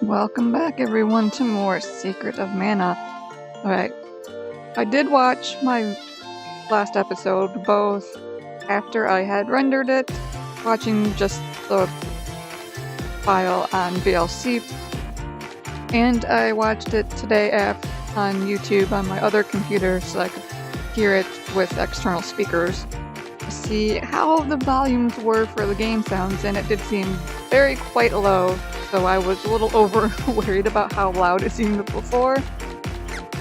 Welcome back, everyone, to more Secret of Mana. Alright, I did watch my last episode, both after I had rendered it, watching just the file on VLC, and I watched it today on YouTube on my other computer so I could hear it with external speakers to see how the volumes were for the game sounds, and it did seem quite low. So I was a little worried about how loud it seemed before.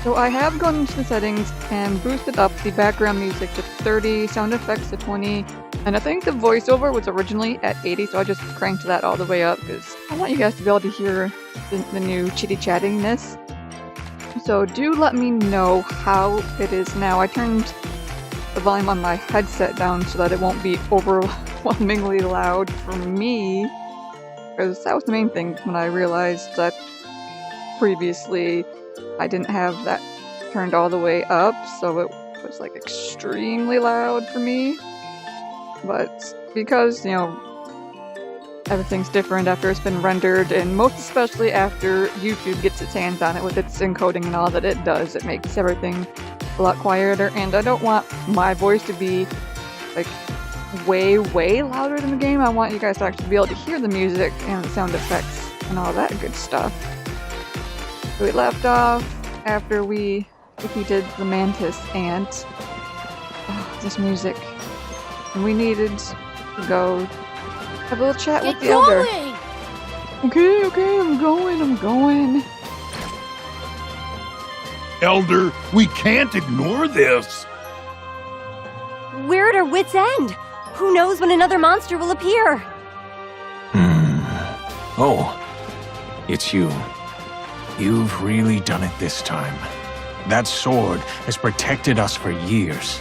So I have gone into the settings and boosted up the background music to 30, sound effects to 20, and I think the voiceover was originally at 80, so I just cranked that all the way up because I want you guys to be able to hear the new chitty-chattiness. So do let me know how it is now. I turned the volume on my headset down so that it won't be overwhelmingly loud for me. Because that was the main thing when I realized that previously I didn't have that turned all the way up, so it was like extremely loud for me. But because, you know, everything's different after it's been rendered, and most especially after YouTube gets its hands on it with its encoding and all that it does, it makes everything a lot quieter, and I don't want my voice to be like way louder than the game. I want you guys to actually be able to hear the music and the sound effects and all that good stuff. So we left off after we defeated the mantis ant. Oh, this music. And we needed to go have a little chat with the elder. Okay, I'm going. Elder, we can't ignore this. We're at our wit's end. Who knows when another monster will appear? Oh, it's you. You've really done it this time. That sword has protected us for years.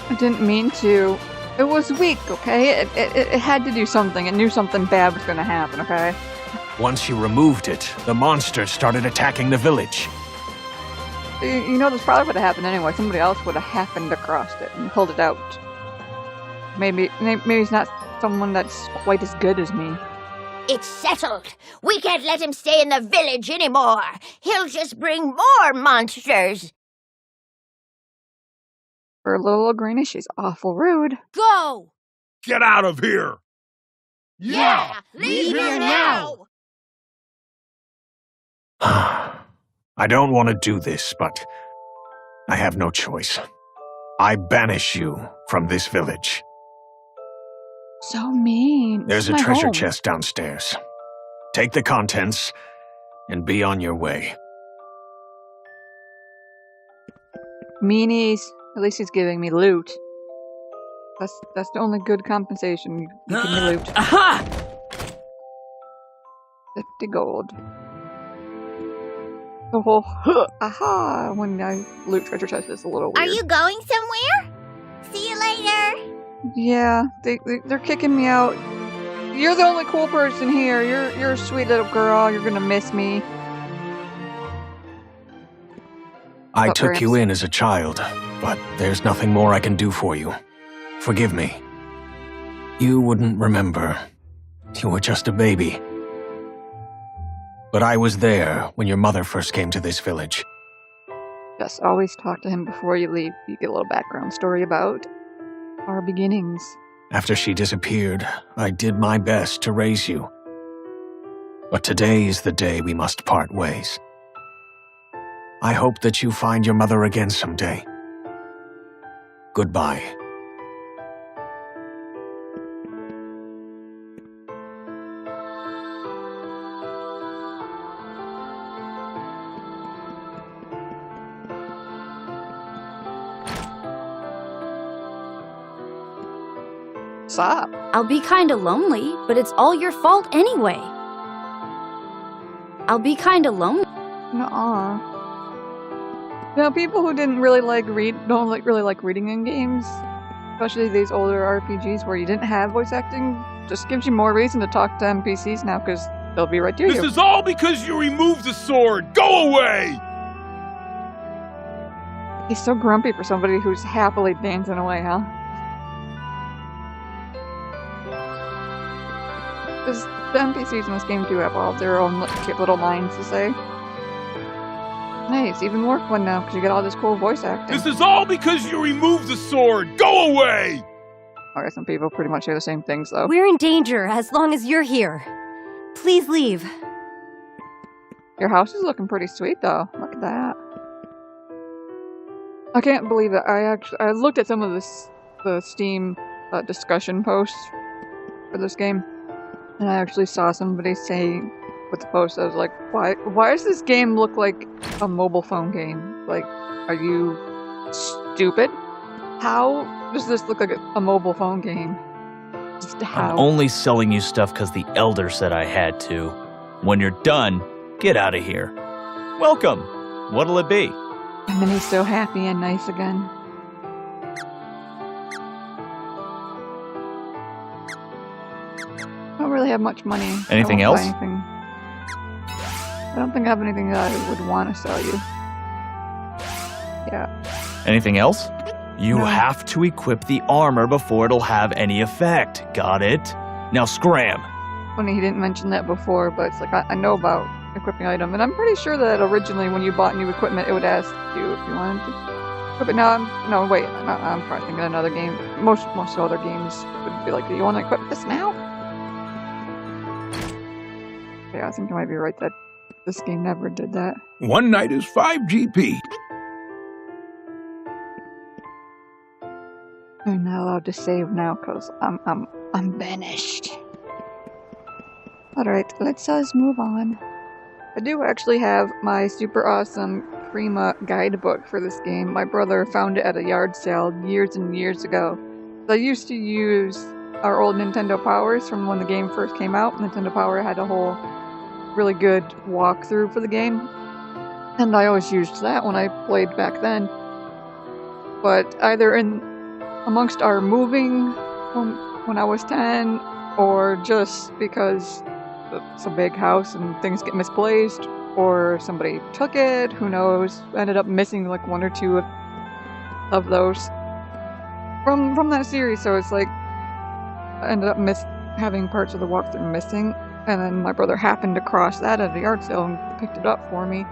I didn't mean to. It was weak, okay? It had to do something. It knew something bad was going to happen, okay? Once you removed it, the monsters started attacking the village. You know, this probably would have happened anyway. Somebody else would have happened across it and pulled it out. Maybe he's not someone that's quite as good as me. It's settled. We can't let him stay in the village anymore. He'll just bring more monsters. For a little greenish, she's awful rude. Go! Get out of here! Yeah! Leave here now! I don't want to do this, but I have no choice. I banish you from this village. So mean. There's a My treasure home. chest downstairs. Take the contents and be on your way. Meanies. At least he's giving me loot. That's the only good compensation. You give me loot. Aha! 50 gold. The whole aha when I loot treasure chest is a little weird. Are you going somewhere? See you later. Yeah, they're kicking me out. You're the only cool person here. You're a sweet little girl. You're gonna miss me. I Oh, took you Gramps. in as a child, but there's nothing more I can do for you. Forgive me. You wouldn't remember. You were just a baby. But I was there when your mother first came to this village. Just always talk to him before you leave. You get a little background story about our beginnings. After she disappeared, I did my best to raise you. But today is the day we must part ways. I hope that you find your mother again someday. Goodbye. Stop. I'll be kinda lonely, but it's all your fault anyway. I'll be kinda lonely. Nuh-uh. You know, people who didn't really don't really like reading in games, especially these older RPGs where you didn't have voice acting, just gives you more reason to talk to NPCs now because they'll be right to This you. is all because you removed the sword! Go away! He's so grumpy for somebody who's happily dancing away, huh? Because the NPCs in this game do have all their own cute little lines to say. Hey, it's even more fun now because you get all this cool voice acting. This is all because you removed the sword! Go away! Okay, some people pretty much say the same things, though. We're in danger as long as you're here. Please leave. Your house is looking pretty sweet, though. Look at that. I can't believe it. I looked at some of the Steam discussion posts for this game, and I actually saw somebody saying with the post, I was like, why does this game look like a mobile phone game? Like, are you stupid? How does this look like a mobile phone game? Just how? I'm only selling you stuff because the Elder said I had to. When you're done, get out of here. Welcome. What'll it be? And then he's so happy and nice again. I don't really have much money. Anything I won't else? buy anything. I don't think I have anything that I would want to sell you. Yeah. Anything else? You No. have to equip the armor before it'll have any effect. Got it? Now scram. Funny he didn't mention that before, but it's like I know about equipping item, and I'm pretty sure that originally when you bought new equipment, it would ask you if you wanted to equip it. I'm probably thinking another game. Most other games would be like, do you want to equip this now? Yeah, I think you might be right that this game never did that. One night is 5 GP. I'm not allowed to save now because I'm banished. Alright, let's move on. I do actually have my super awesome Prima guidebook for this game. My brother found it at a yard sale years and years ago. I used to use our old Nintendo Powers from when the game first came out. Nintendo Power had a whole really good walkthrough for the game, and I always used that when I played back then. But either amongst our moving when I was 10, or just because it's a big house and things get misplaced, or somebody took it, who knows, ended up missing like one or two of those from that series. So it's like I ended up having parts of the walkthrough missing, and then my brother happened to cross that at the yard sale and picked it up for me.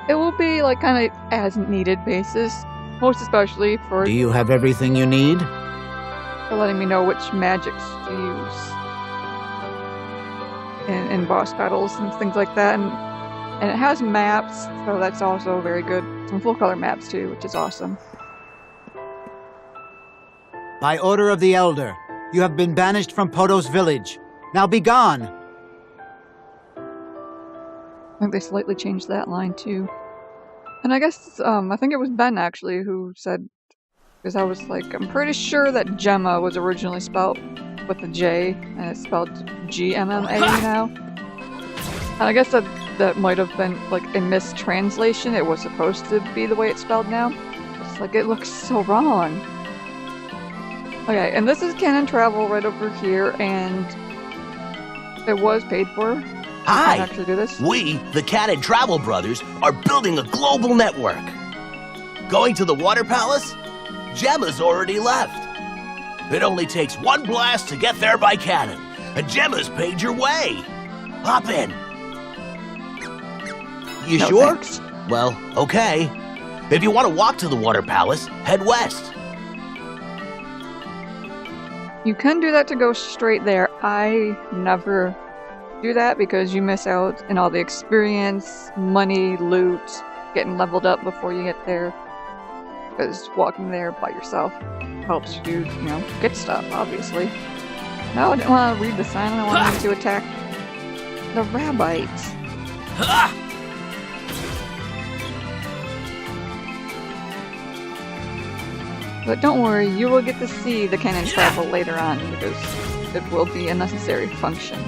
It will be like kind of as needed basis, most especially for Do you have everything you need? letting me know which magics to use in boss battles and things like that. And it has maps, so that's also very good. Some full color maps too, which is awesome. By order of the Elder, you have been banished from Poto's village. Now be gone! I think they slightly changed that line too. And I guess, I think it was Ben actually who said, because I was like, I'm pretty sure that Gemma was originally spelled with a J, and it's spelled GMMA now. And I guess that might have been like a mistranslation. It was supposed to be the way it's spelled now. It's like, it looks so wrong. Okay, and this is Canon Travel right over here, and it was paid for. Hi! I can't actually do this. We, the Cat and Travel Brothers, are building a global network. Going to the Water Palace? Gemma's already left. It only takes one blast to get there by cannon, and Gemma's paid your way. Hop in. You No, sure? thanks. Well, okay. If you want to walk to the Water Palace, head west. You can do that to go straight there. I never do that because you miss out on all the experience, money, loot, getting leveled up before you get there. Because walking there by yourself helps you, get stuff, obviously. No, I didn't want to read the sign. I wanted to attack the rabbits. But don't worry, you will get to see the cannon travel later on, because it will be a necessary function.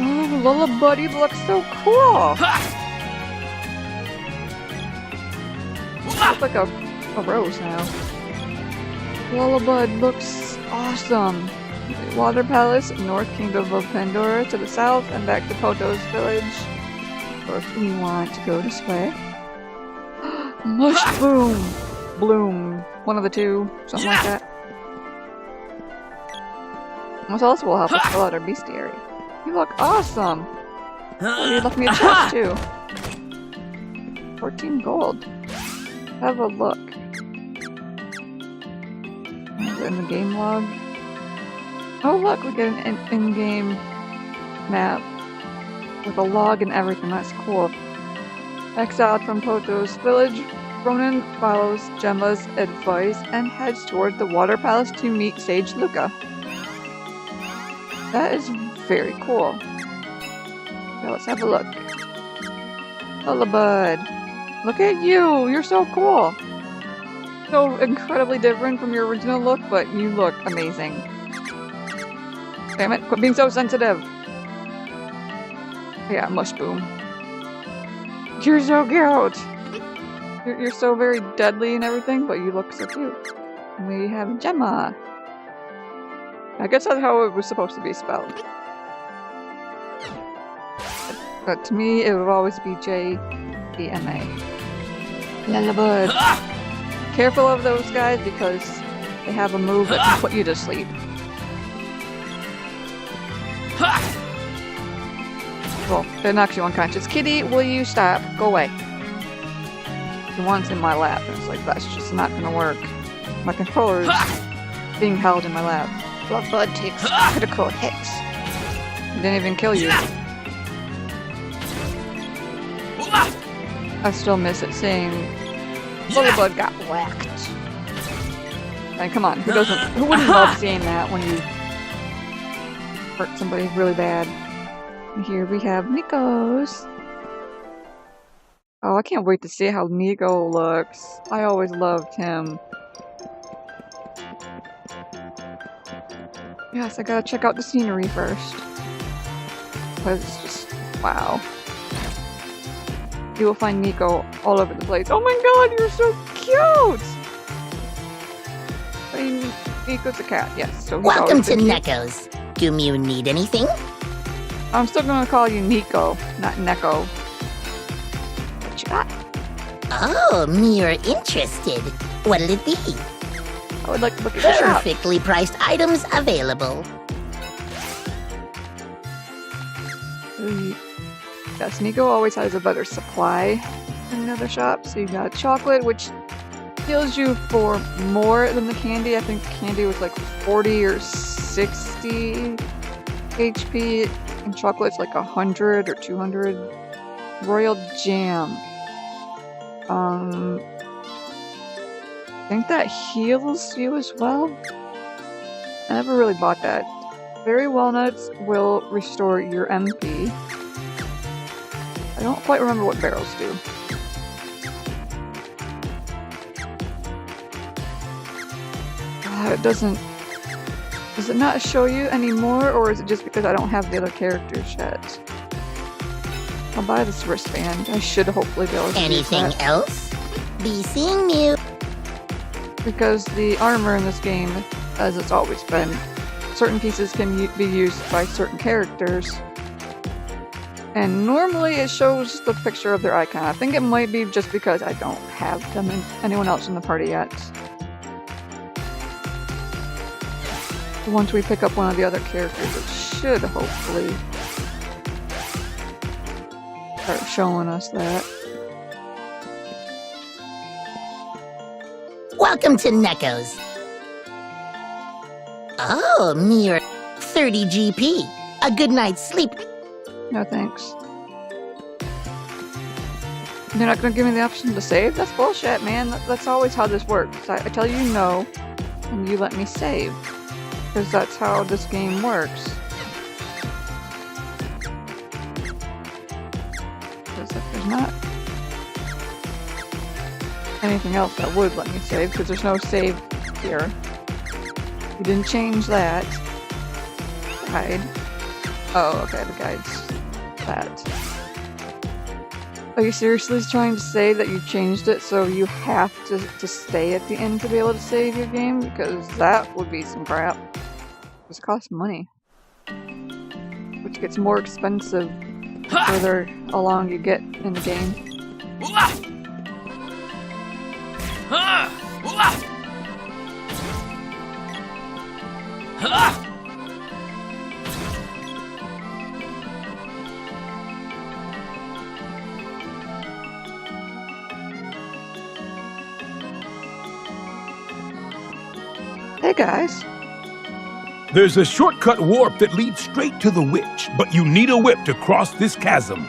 Oh, Lullabuddy looks so cool! Looks like a rose now. Lullabud looks awesome! Water Palace, North Kingdom of Pandora to the south, and back to Poto's village. Or if we want to go this way. Mushroom! Bloom. One of the two. Something like that. This also will help us fill out our bestiary. You look awesome! Oh, you left me a chest too. 14 gold. Have a look. Is it in the game log? Oh look, we get an in-game map with a log and everything. That's cool. Exiled from Poto's village, Ronan follows Gemma's advice and heads toward the water palace to meet Sage Luka. That is very cool. Okay, let's have a look. Hello, bud. Look at you! You're so cool! So incredibly different from your original look, but you look amazing. Damn it, quit being so sensitive! Yeah, mush boom. You're so cute! You're so very deadly and everything, but you look so cute. And we have Gemma. I guess that's how it was supposed to be spelled. But to me, it would always be J-E-M-A. Lullabud. Careful of those guys because they have a move that can put you to sleep. Well, they're knocks you unconscious. Kitty, will you stop? Go away. The one's in my lap, and it's like, that's just not gonna work. My controller is being held in my lap. Bloodbud takes critical hits. It didn't even kill you. I still miss it saying, Bloodbud got whacked. Like, come on, who wouldn't love seeing that when you hurt somebody really bad? And here we have Nico's. Oh, I can't wait to see how Nico looks. I always loved him. Yes, I gotta check out the scenery first. Because it's just, wow. You will find Nico all over the place. Oh my god, you're so cute! I mean, Nico's a cat, yes. So Welcome to Neko's. Do you need anything? I'm still gonna call you Nico, not Neko. What you got? Oh, you're interested. What'll it be? I would like to look at the shop. Perfectly priced items available. Yes, Nico always has a better supply than another shop. So you got chocolate, which heals you for more than the candy. I think candy was like 40 or 60 HP, and chocolate's like 100 or 200. Royal jam. I think that heals you as well. I never really bought that. Berry walnuts will restore your MP. I don't quite remember what barrels do. It doesn't... Does it not show you anymore, or is it just because I don't have the other characters yet? I'll buy this wristband. I should hopefully be able to Anything use that. else? Be seeing you. Because the armor in this game, as it's always been, certain pieces can be used by certain characters. And normally it shows the picture of their icon. I think it might be just because I don't have them and anyone else in the party yet. Once we pick up one of the other characters, it should hopefully start showing us that. Welcome to Neko's. Oh, mere 30 GP. A good night's sleep. No thanks. You're not gonna give me the option to save? That's bullshit, man. That's always how this works. I tell you no, and you let me save. Because that's how this game works. Because if there's not anything else that would let me save, because there's no save here. You didn't change that. Guide. Oh, okay, the guide's that. Are you seriously trying to say that you changed it so you have to stay at the end to be able to save your game? Because that would be some crap. Because it costs money. Which gets more expensive the further along you get in the game. guys. There's a shortcut warp that leads straight to the witch, but you need a whip to cross this chasm.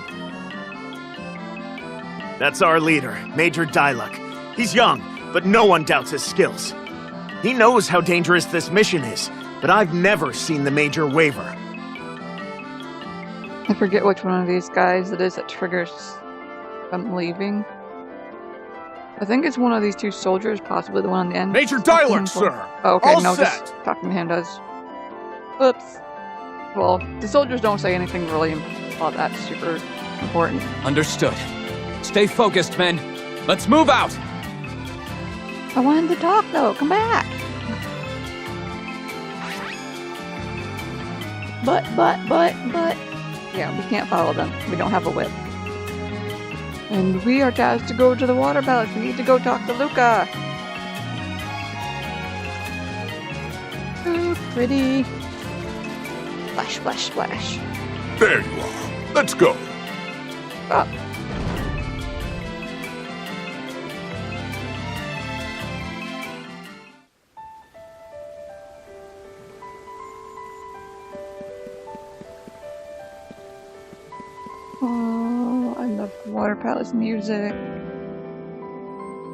That's our leader, Major Diluc. He's young, but no one doubts his skills. He knows how dangerous this mission is, but I've never seen the Major waver. I forget which one of these guys it is that triggers them leaving. I think it's one of these two soldiers, possibly the one on the end. Major Diluc, sir! Oh, okay, All no, set. just talking to him does. Oops. Well, the soldiers don't say anything really all that super important. Understood. Stay focused, men. Let's move out! I wanted to talk, though. Come back! But. Yeah, we can't follow them. We don't have a whip. And we are tasked to go to the water palace. We need to go talk to Luka. Ooh, pretty. Splash, splash, splash. There you are. Let's go. Stop. Oh, I love Water Palace music.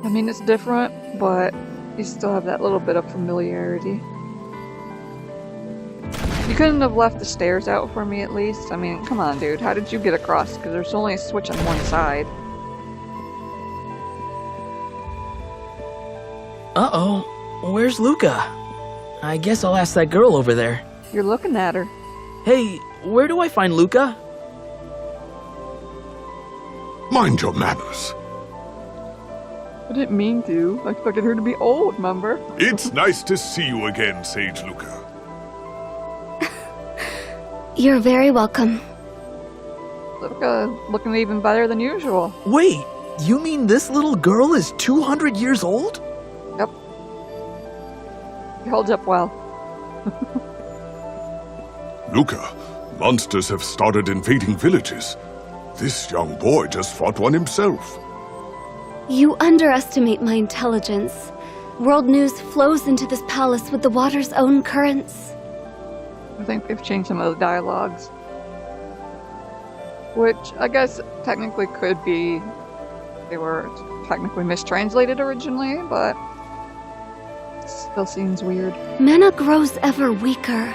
I mean, it's different, but you still have that little bit of familiarity. You couldn't have left the stairs out for me at least. I mean, come on, dude. How did you get across? Because there's only a switch on one side. Uh-oh. Where's Luka? I guess I'll ask that girl over there. You're looking at her. Hey, where do I find Luka? Mind your manners. I didn't mean to. I expected her to be old, remember? It's nice to see you again, Sage Luka. You're very welcome. Luka looking even better than usual. Wait, you mean this little girl is 200 years old? Yep. He holds up well. Luka, monsters have started invading villages. This young boy just fought one himself. You underestimate my intelligence. World news flows into this palace with the water's own currents. I think they've changed some of the dialogues. Which, I guess, technically could be... They were technically mistranslated originally, but... It still seems weird. Mana grows ever weaker.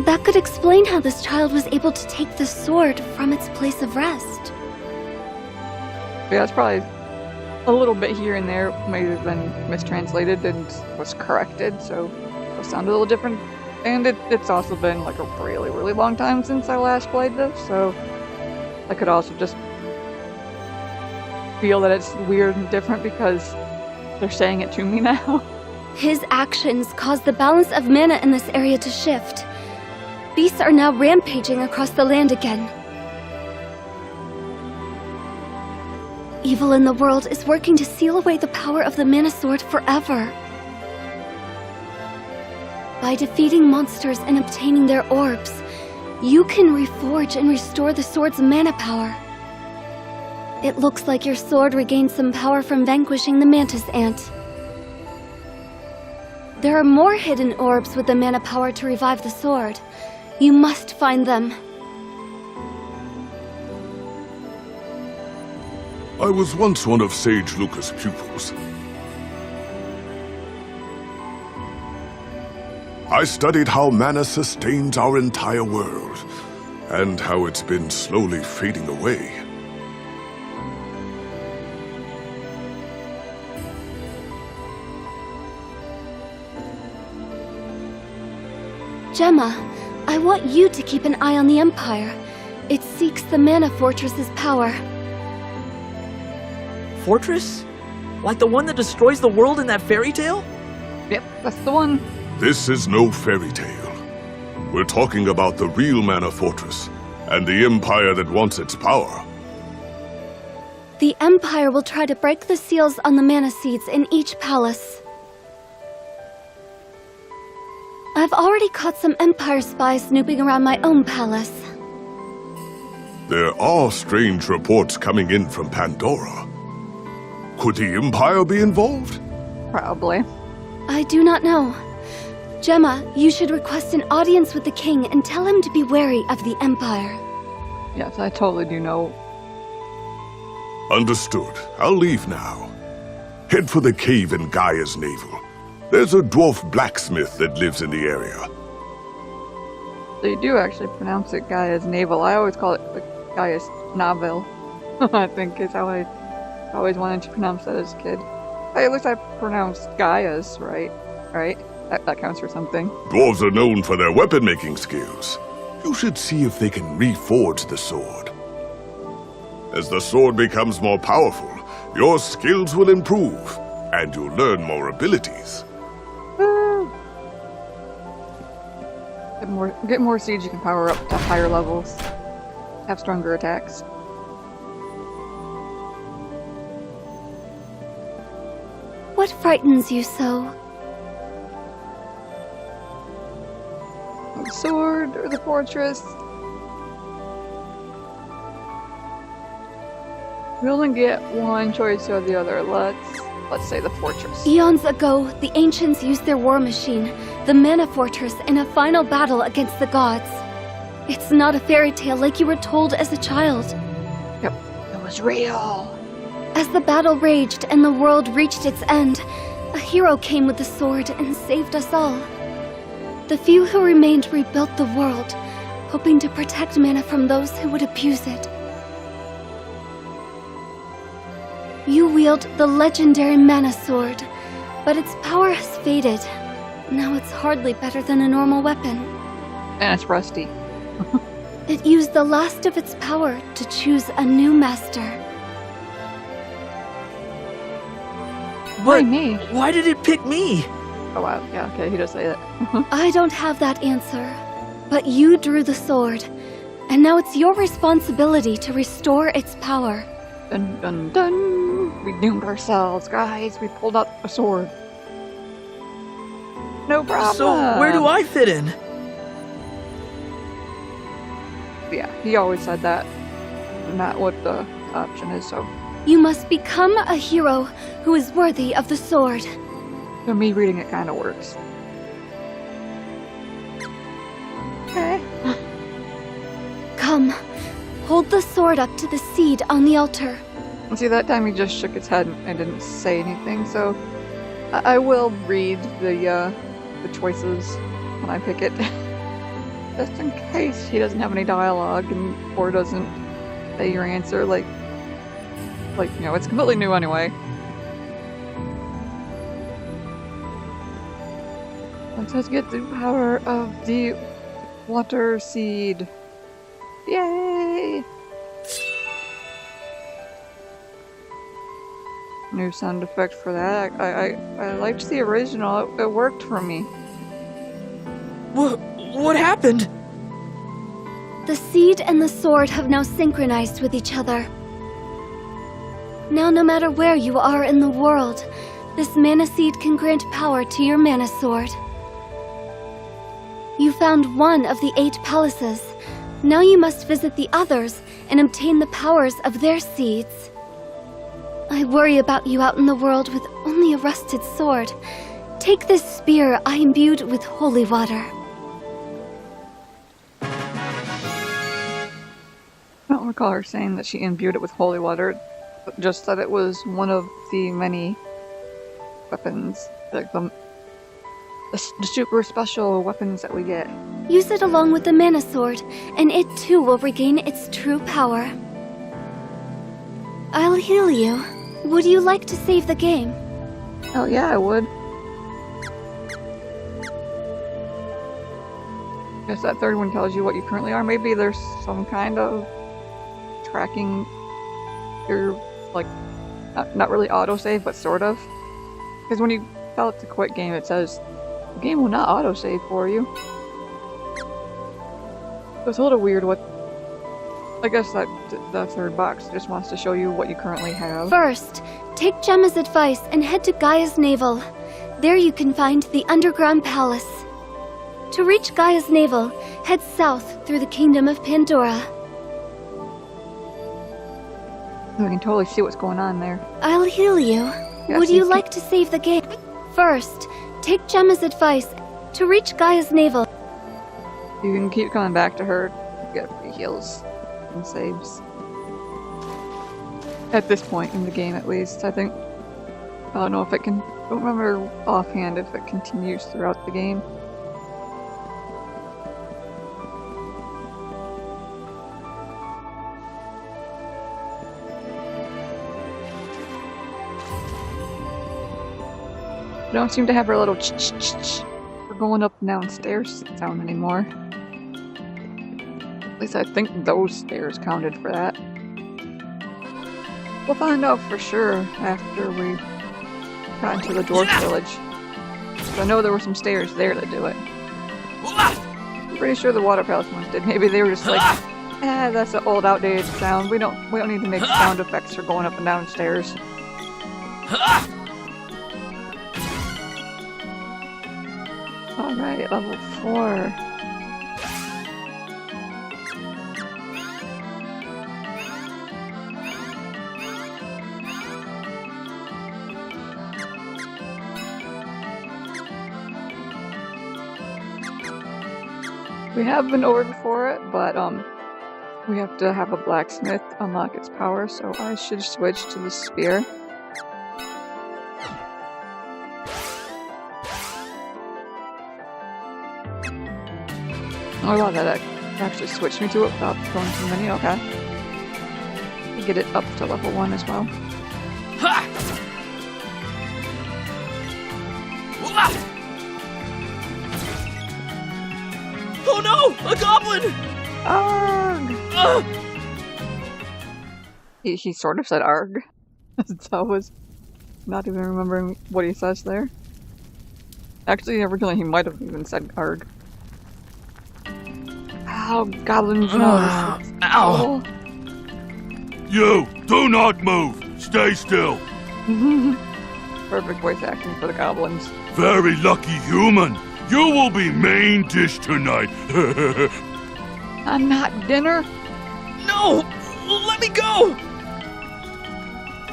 That could explain how this child was able to take the sword from its place of rest. Yeah, it's probably a little bit here and there may have been mistranslated and was corrected, so it sounded a little different. And it's also been like a really, really long time since I last played this, so I could also just feel that it's weird and different because they're saying it to me now. His actions caused the balance of mana in this area to shift. Beasts are now rampaging across the land again. Evil in the world is working to seal away the power of the Mana Sword forever. By defeating monsters and obtaining their orbs, you can reforge and restore the sword's mana power. It looks like your sword regained some power from vanquishing the Mantis Ant. There are more hidden orbs with the mana power to revive the sword. You must find them. I was once one of Sage Luka's pupils. I studied how mana sustains our entire world, and how it's been slowly fading away. Gemma, I want you to keep an eye on the Empire. It seeks the Mana Fortress's power. Fortress? Like the one that destroys the world in that fairy tale? Yep, that's the one. This is no fairy tale. We're talking about the real Mana Fortress, and the Empire that wants its power. The Empire will try to break the seals on the Mana Seeds in each palace. I've already caught some Empire spies snooping around my own palace. There are strange reports coming in from Pandora. Could the Empire be involved? Probably. I do not know. Gemma, you should request an audience with the king and tell him to be wary of the Empire. Yes, I totally do know. Understood. I'll leave now. Head for the cave in Gaia's navel. There's a dwarf blacksmith that lives in the area. They do actually pronounce it Gaia's navel. I always call it Gaia's navel. I think is how I always wanted to pronounce that as a kid. At least I pronounced Gaia's right. Right? That counts for something. Dwarves are known for their weapon-making skills. You should see if they can reforge the sword. As the sword becomes more powerful, your skills will improve, and you'll learn more abilities. Get more seeds you can power up to higher levels. Have stronger attacks. What frightens you so? The sword or the fortress? We only get one choice or the other. Let's say the fortress. Eons ago, the ancients used their war machine, the Mana Fortress, in a final battle against the gods. It's not a fairy tale like you were told as a child. Yep, it was real. As the battle raged and the world reached its end, a hero came with the sword and saved us all. The few who remained rebuilt the world, hoping to protect mana from those who would abuse it. You wield the legendary Mana Sword, but its power has faded. Now it's hardly better than a normal weapon. And it's rusty. It used the last of its power to choose a new master. But me? Why did it pick me? Oh wow, yeah, okay, he does say that. I don't have that answer, but you drew the sword, and now it's your responsibility to restore its power. Dun dun dun! We doomed ourselves, guys. We pulled out a sword. No problem. So where do I fit in? Yeah, he always said that. Not what the option is, so. You must become a hero who is worthy of the sword. So me reading it kind of works. Okay. Come, hold the sword up to the seed on the altar. See, that time he just shook his head and didn't say anything, so I will read the choices when I pick it. Just in case he doesn't have any dialogue or doesn't say your answer, like, you know, it's completely new anyway. Let us get the power of the water seed. Yay! New sound effect for that. I liked the original. It worked for me. What happened? The seed and the sword have now synchronized with each other. Now, no matter where you are in the world, this mana seed can grant power to your mana sword. You found one of the 8 palaces. Now you must visit the others and obtain the powers of their seeds. I worry about you out in the world with only a rusted sword. Take this spear I imbued with holy water. I don't recall her saying that she imbued it with holy water, but just that it was one of the many weapons, like the super special weapons that we get. Use it along with the mana sword, and it too will regain its true power. I'll heal you. Would you like to save the game? Oh yeah, I would. Guess that third one tells you what you currently are. Maybe there's some kind of tracking your, like, not really autosave, but sort of. Because when you tell it to quit game, it says, the game will not autosave for you. So it's a little weird what... I guess that the third box just wants to show you what you currently have. First, take Gemma's advice and head to Gaia's navel. There you can find the underground palace. To reach Gaia's navel, head south through the kingdom of Pandora. We can totally see what's going on there. I'll heal you. Yes, Would you like to save the game? First, take Gemma's advice To reach Gaia's navel. You can keep coming back to her to get free heals and saves. At this point in the game, at least, I think. I don't know if it can. I don't remember offhand if it continues throughout the game. I don't seem to have her little ch-ch-ch-ch for going up and down stairs sound anymore. At least I think those stairs counted for that. We'll find out for sure after we got into the dwarf village. So I know there were some stairs there to do it. I'm pretty sure the water palace ones did. Maybe they were just like, that's an old outdated sound. We don't need to make sound effects for going up and down stairs. Alright, level 4. We have been ordered for it, but we have to have a blacksmith unlock its power, so I should switch to the spear. Oh wow, that actually switched me to it without going to the menu, okay. Get it up to level 1 as well. Oh no! A goblin! Arg! He sort of said arg. So I was not even remembering what he says there. Actually, originally he might have even said arg. Ow, goblins nose. Ow! You, do not move! Stay still! Perfect voice acting for the goblins. Very lucky human! You will be main dish tonight! I'm not dinner? No! Let me go!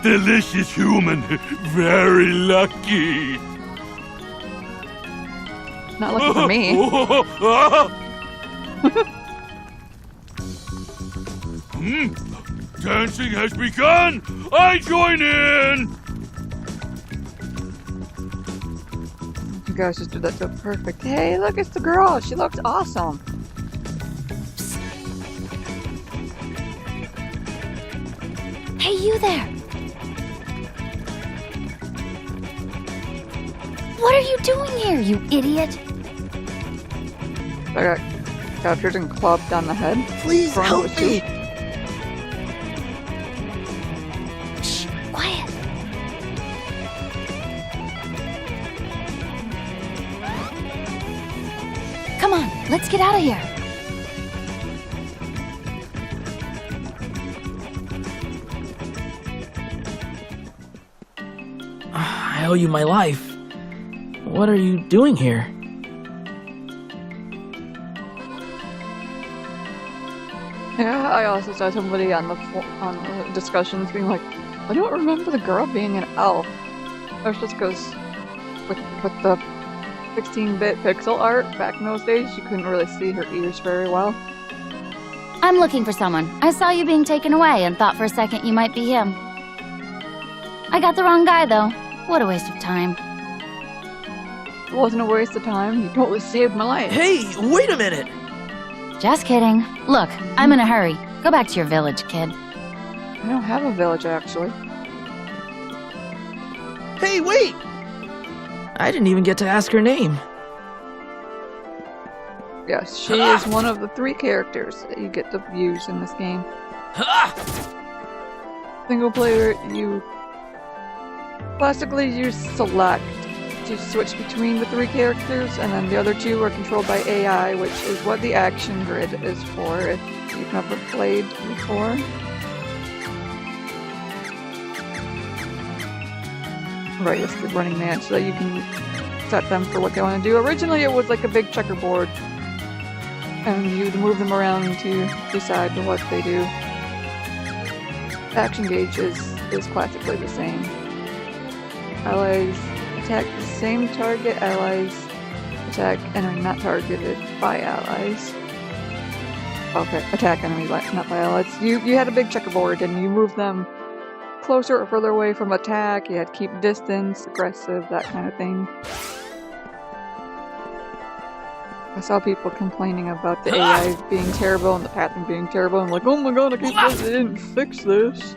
Delicious human! Very lucky! Not lucky for me. Dancing has begun! I join in! You guys just did that so perfect. Hey, look, it's the girl! She looks awesome! Hey, you there! What are you doing here, you idiot? I got captured and clubbed on the head. Please help me! Shh, quiet. Come on, let's get out of here. I owe you my life. What are you doing here? Yeah, I also saw somebody on the discussions being like, I don't remember the girl being an elf. That's just because with the 16-bit pixel art back in those days, you couldn't really see her ears very well. I'm looking for someone. I saw you being taken away and thought for a second you might be him. I got the wrong guy, though. What a waste of time. It wasn't a waste of time. You totally saved my life. Hey, wait a minute! Just kidding. Look, I'm in a hurry. Go back to your village, kid. I don't have a village, actually. Hey, wait! I didn't even get to ask her name. Yes, she is one of the 3 characters that you get to use in this game. Single player, you classically you select to switch between the 3 characters, and then the other 2 are controlled by AI, which is what the action grid is for, if you've never played before. Right, it's the running man, so that you can set them for what they want to do. Originally it was like a big checkerboard, and you'd move them around to decide what they do. Action gauge is classically the same. Allies attack the same target, allies attack enemy not targeted by allies. Okay, attack enemy not by allies. You had a big checkerboard and you moved them closer or further away from attack. You had to keep distance, aggressive, that kind of thing. I saw people complaining about the AI being terrible and the pathing being terrible. I'm like, oh my god, I can't believe they didn't fix this.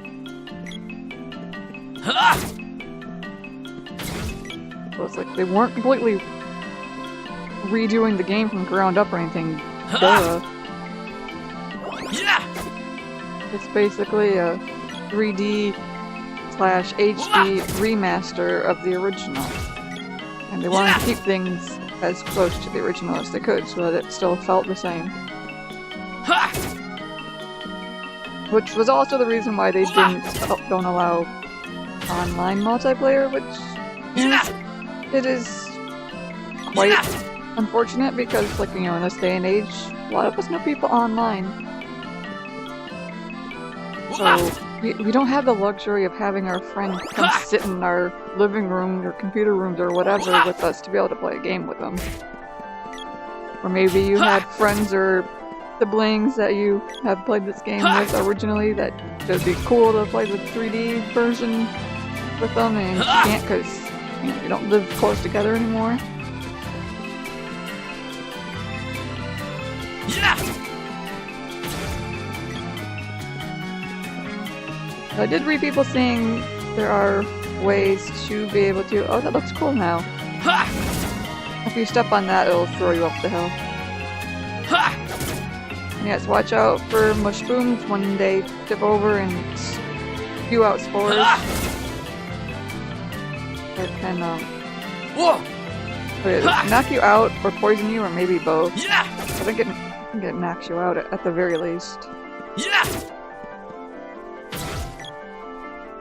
So it's like they weren't completely redoing the game from the ground up or anything. Duh. It's basically a 3D/HD remaster of the original. And they wanted to keep things as close to the original as they could so that it still felt the same. Which was also the reason why they don't allow online multiplayer, which it is quite unfortunate because, like, you know, in this day and age, a lot of us know people online. So we don't have the luxury of having our friend come sit in our living room or computer rooms or whatever with us to be able to play a game with them. Or maybe you had friends or siblings that you have played this game with originally that it would be cool to play the 3D version with them, and you can't because you don't live close together anymore. I did read people saying there are ways to be able to. Oh, that looks cool now. If you step on that, it'll throw you up the hill. And yes, watch out for mushrooms when they tip over and spew out spores. That can knock you out or poison you, or maybe both. I think it knocks you out at the very least.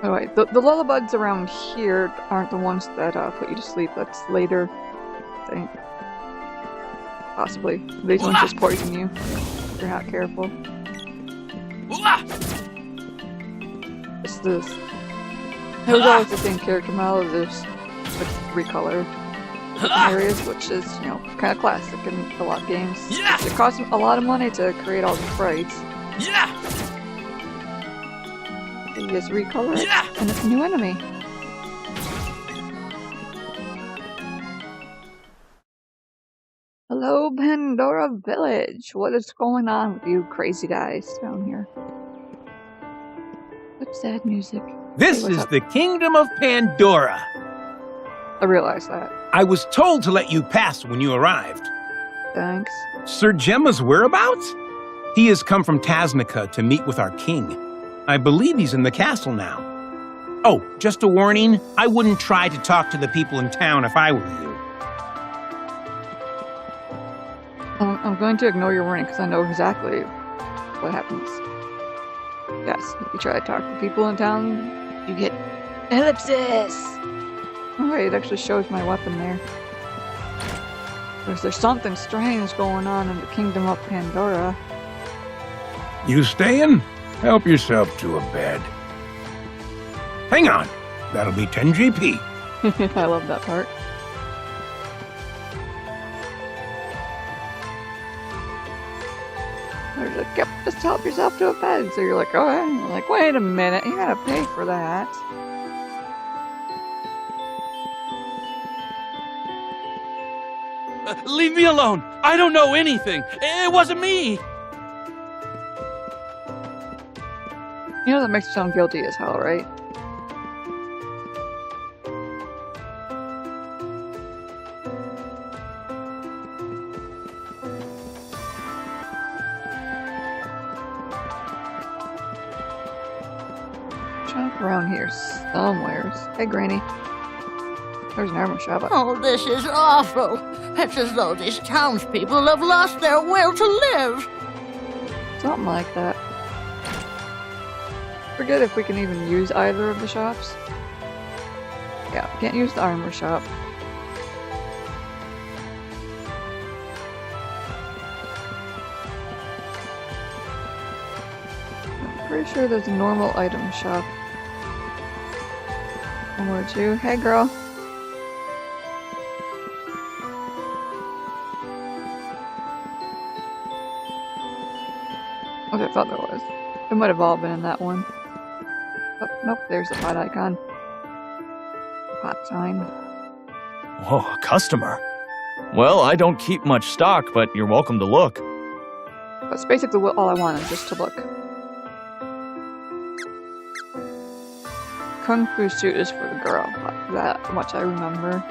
Alright, the lullabuds around here aren't the ones that put you to sleep. That's later, I think. Possibly. These ones just poison you if you're not careful. It's this. It was always the same character model. There's like 3 color areas, which is, you know, kind of classic in a lot of games. It costs a lot of money to create all the sprites. You just recolor it, and it's a new enemy. Hello, Pandora Village. What is going on with you crazy guys down here? What's sad music? This is the Kingdom of Pandora. I realize that. I was told to let you pass when you arrived. Thanks. Sir Gemma's whereabouts? He has come from Tasnica to meet with our king. I believe he's in the castle now. Oh, just a warning, I wouldn't try to talk to the people in town if I were you. I'm going to ignore your warning because I know exactly what happens. Yes, if you try to talk to people in town, you get ellipsis! Alright, it actually shows my weapon there. There's something strange going on in the Kingdom of Pandora. You staying? Help yourself to a bed. Hang on. That'll be 10 GP. I love that part. There's a yep, just help yourself to a bed. So you're like, oh, and you're like, wait a minute, you gotta pay for that. Leave me alone. I don't know anything. It wasn't me. You know that makes you sound guilty as hell, right? Shop around here somewheres. Hey, Granny. There's an armor shop. Oh, this is awful. It's as though these townspeople have lost their will to live. Something like that. Forget if we can even use either of the shops. Yeah, can't use the armor shop. I'm pretty sure there's a normal item shop. Somewhere too. Hey girl. Okay, I thought there was. It might have all been in that one. Oh, nope, there's the pot icon. Pot sign. Whoa, a customer. Well, I don't keep much stock, but you're welcome to look. That's basically all I wanted, just to look. Kung Fu suit is for the girl. That much I remember.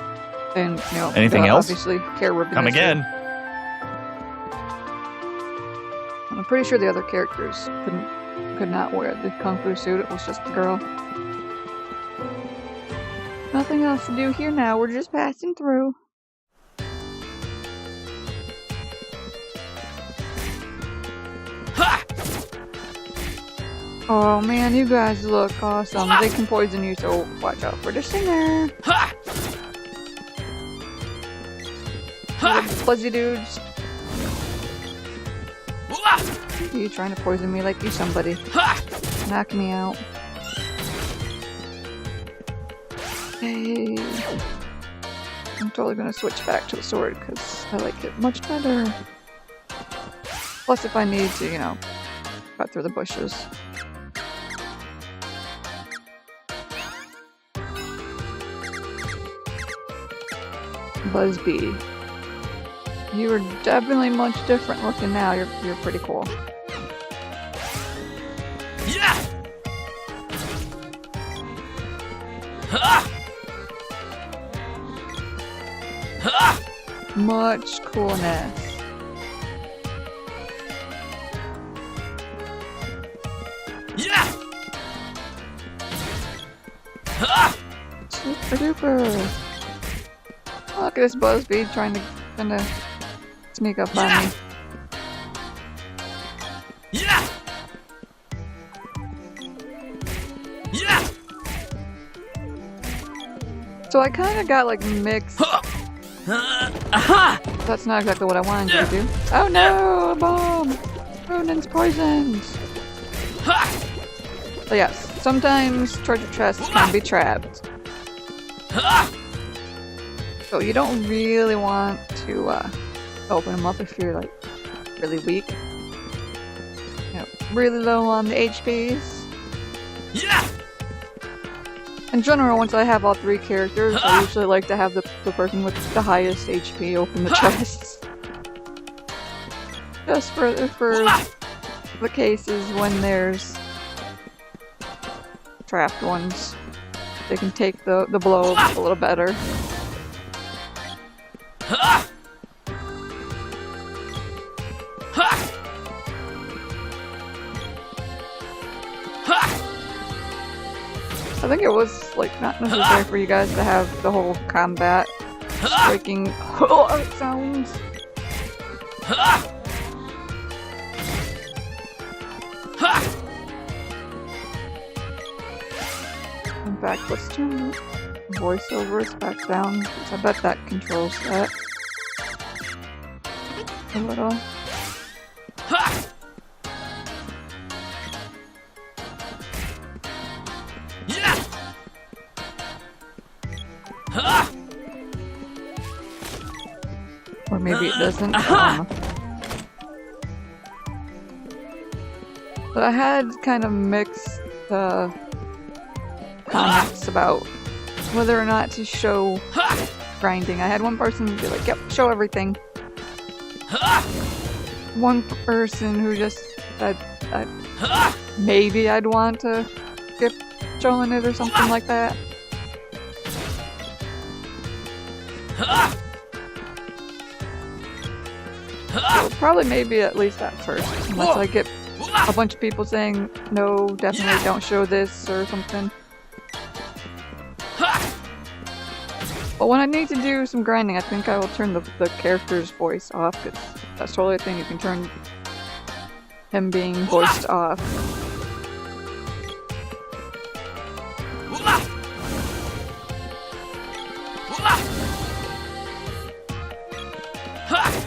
And, you know, anything else? Obviously, care ribbon. Come again. I'm pretty sure the other characters could not wear the Kung Fu suit. It was just the girl. Nothing else to do here now. We're just passing through. Ha! Oh man, you guys look awesome. They can poison you, so watch out for the singer. Ha! The fuzzy dudes. Are you trying to poison me like you somebody? Ha! Knock me out. Hey. I'm totally gonna switch back to the sword because I like it much better. Plus if I need to, you know, cut through the bushes. Buzzbee. You are definitely much different looking now. You're pretty cool. Yeah! Ha! Ha! Much coolness. Yeah! Ha! Super duper. Look at this Buzzbee trying to kinda sneak up on me. Yeah! Yeah! So I kinda got like mixed. Aha! That's not exactly what I wanted you to do. Oh no, a bomb! Ronin's poisoned! But yes, sometimes treasure chests can be trapped. So you don't really want to open them up if you're like really weak. You know, really low on the HPs. Yeah! In general, once I have all three characters, I usually like to have the person with the highest HP open the chests. Just for the cases when there's trapped ones. They can take the blow a little better. I think it was like not necessary for you guys to have the whole combat striking sounds. In fact, let's turn the voiceovers back down, because I bet that controls that a little. Or maybe it doesn't. But I had kind of mixed comments about whether or not to show grinding. I had one person be like, yep, show everything. One person who just said that maybe I'd want to skip showing it or something like that. So probably maybe at least at first, unless I get a bunch of people saying, no, definitely don't show this or something. But when I need to do some grinding, I think I will turn the character's voice off, because that's totally a thing. You can turn him being voiced off.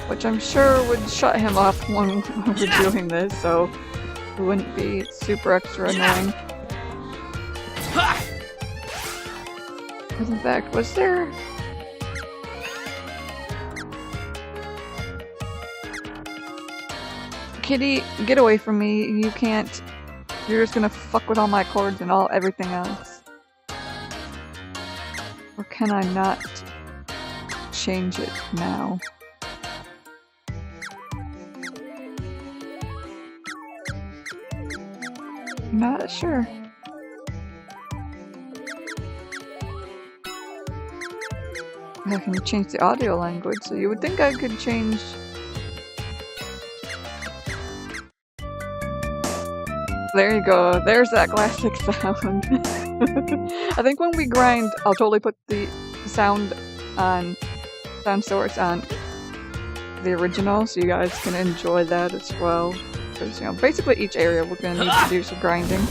Which I'm sure would shut him up when we're doing this, so it wouldn't be super extra annoying. In fact, was there... I Kitty, get away from me. You can't. You're just gonna fuck with all my chords and everything else. Or can I not change it now? Not sure. I can change the audio language, so you would think I could change. There you go, there's that classic sound. I think when we grind, I'll totally put the sound source on the original, so you guys can enjoy that as well. Because, you know, basically each area we're gonna need to do some grinding.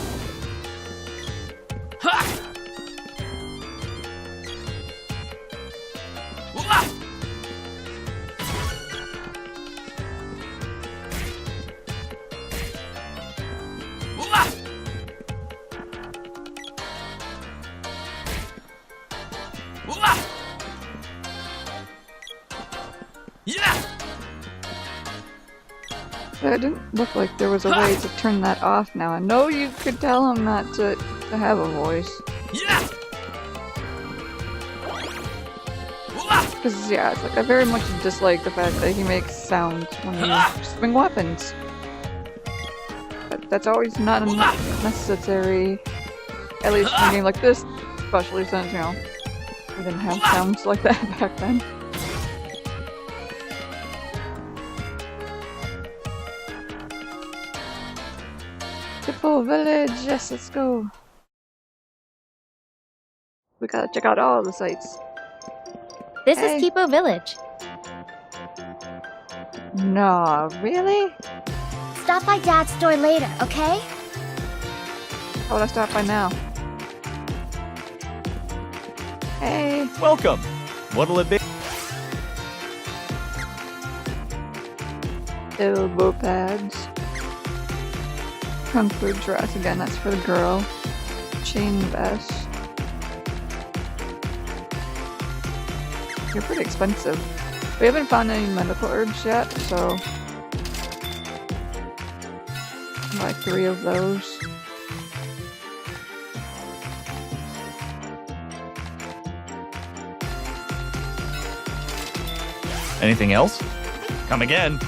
But it didn't look like there was a way to turn that off now. I know you could tell him not to have a voice. Because, yeah, it's like I very much dislike the fact that he makes sound when you swing weapons. But that's always not necessary, at least in a game like this, especially since, you know, we didn't have sounds like that back then. Hippo Village, yes, let's go. We gotta check out all the sites. This is Kipo Village. No, really? Stop by Dad's store later, okay? How would I stop by now? Hey! Welcome! What'll it be? Elbow pads. Kung Fu dress, again, that's for the girl. Chain vest. They're pretty expensive. We haven't found any medical herbs yet, so buy 3 of those. Anything else? Come again.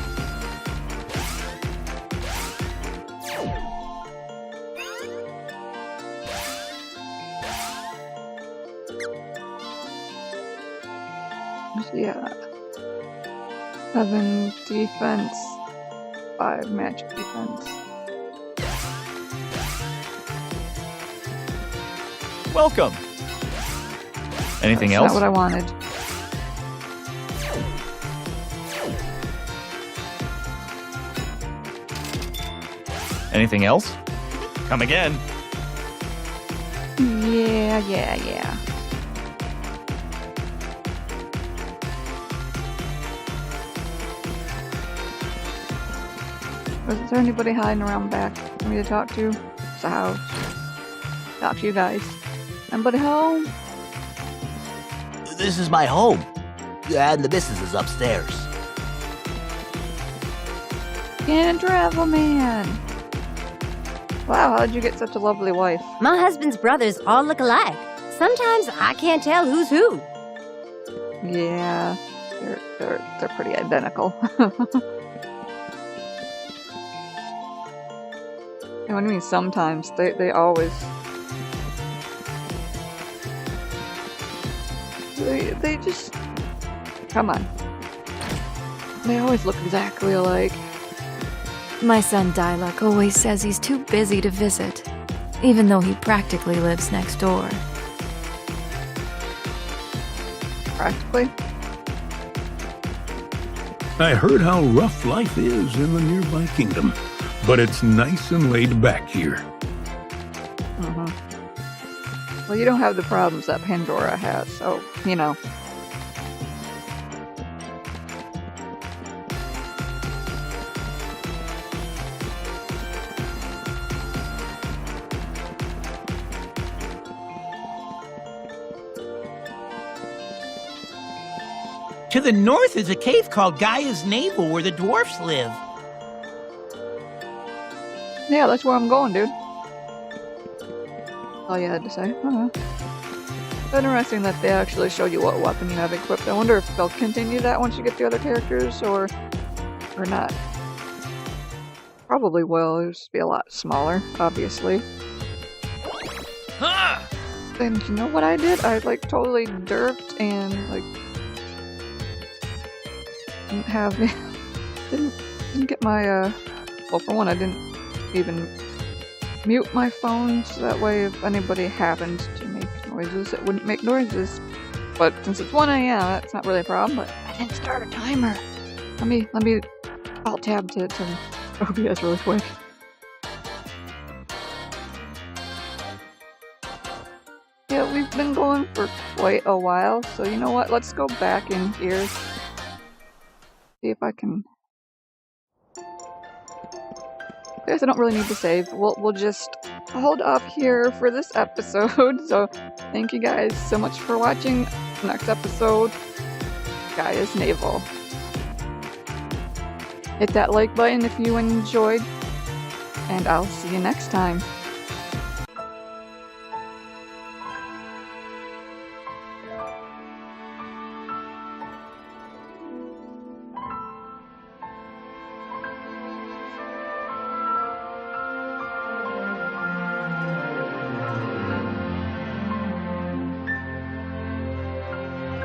Yeah. 7 defense, 5 magic defense. Welcome! Anything else? That's not what I wanted. Anything else? Come again. Yeah. Is there anybody hiding around back for me to talk to? It's a house. Talk to you guys. Anybody home? This is my home. And the missus is upstairs. Can't travel, man. Wow, how'd you get such a lovely wife? My husband's brothers all look alike. Sometimes I can't tell who's who. Yeah, they're pretty identical. And what I mean sometimes, they always... They just... Come on. They always look exactly alike. My son Diluc always says he's too busy to visit, even though he practically lives next door. Practically? I heard how rough life is in the nearby kingdom, but it's nice and laid back here. Well, you don't have the problems that Pandora has, so, you know. To the north is a cave called Gaia's Navel where the dwarfs live. Yeah, that's where I'm going, dude. All you had to say. Interesting that they actually show you what weapon you have equipped. I wonder if they'll continue that once you get the other characters, or not. Probably will. It'll just be a lot smaller, obviously. And you know what I did? I like totally derped and like didn't have didn't get my well, for one, I didn't even mute my phone, so that way if anybody happened to make noises, it wouldn't make noises. But since it's 1 AM, that's not really a problem, but I didn't start a timer. Let me alt-tab to OBS really quick. Yeah, we've been going for quite a while, so you know what, let's go back in here. See if I can... I guess I don't really need to save. We'll just hold off here for this episode. So thank you guys so much for watching. Next episode, Gaia's Navel. Hit that like button if you enjoyed, and I'll see you next time.